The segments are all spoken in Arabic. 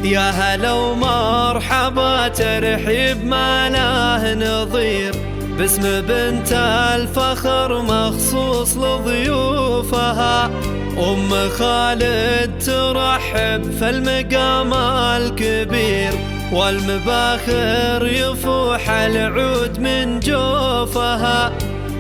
يا هلا ومرحبا ترحيب ما له نظير، باسم بنت الفخر مخصوص لضيوفها. أم خالد ترحب في المقام الكبير، والمباخر يفوح العود من جوفها،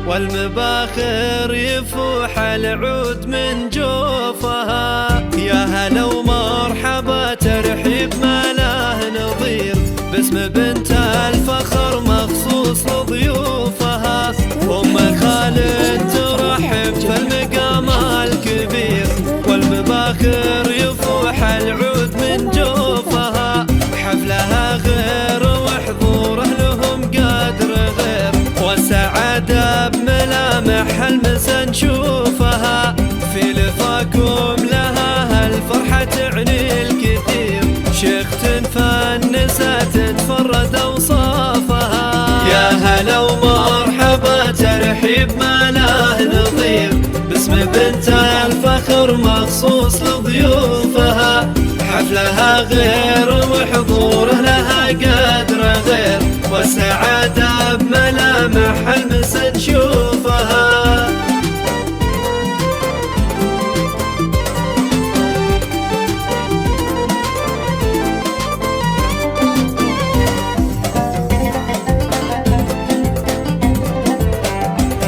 والمباخر يفوح العود من جوفها. يا هلا ومرحبا ترحيب ما له نظير، باسم بنت الفخر مخصوص لضيوفها. أم خالد ترحب في المقام الكبير، والمباخر يفوح العود من جوفها. حفلها غير وحضوره لهم قدر غير، والسعادة بملامح المسا نشوفها. في لفاكم لها هالفرحة تعني الكثير، شيخت فنسة تفرد أوصافها. يا هلا ومرحبا ترحيب ما له نظير، باسم بنت الفخر مخصوص لضيوفها. حفلها غير وحضوره لها قدر غير، والسعادة بملامح المسا نشوفها.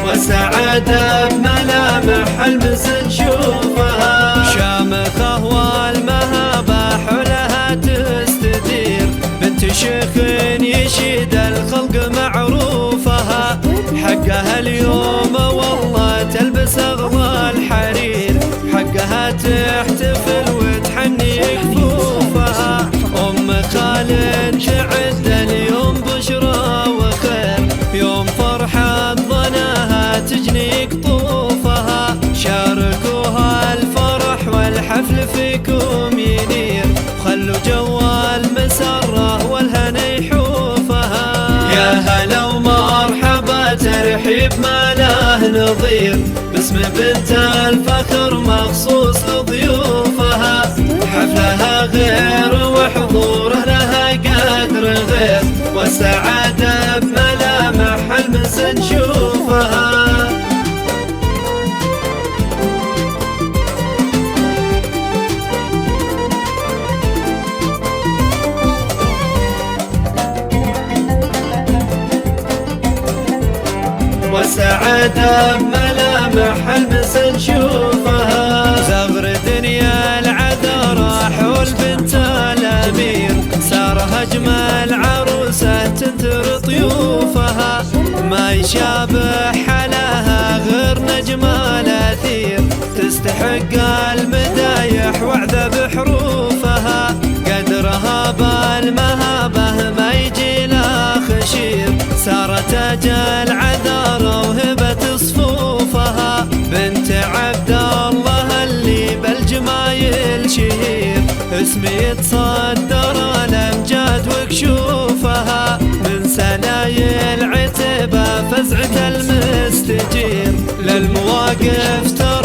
والسعادة بملامح المسا نشوفها. شامخة والمهابة حولها تستدير، بنت شيخ يشيد الخلق معروفها. حقها اليوم والله تلبس أغلى الحرير، حقها تحتفل وتحني كفوفها. أم خالد تعد اليوم بشرى وخير، يوم فرحة ظناها تجني قطوفها. شاركوها الفرح والحفل فيكم ينير، خلوا جو المسرة والهنا يحوفها. يا هلا ومرحبا ترحيب ما له نظير، باسم بنت الفخر مخصوص لضيوفها. حفلها غير وحضوره لها قدر غير، والسعادة بملامح المسا نشوفها. والسعادة بملامح المسا نشوفها. زغر دنيا العذراء حول بنت الأمير، سار أجمل عروسة تنثر طيوفها. ما يشابه حلاها غير نجم الأثير، تستحق المدايح وعذب حروفها. قدرها بالمهابة ما يجي لا خشير، سارت تاج العذراء وهبت صفوفها. بنت عبد الله اللي بالجمايل شهير، اسمي يتصدر الامجاد وكشوفها. من سلايل عتبة فزعة المستجير، للمواقف ترى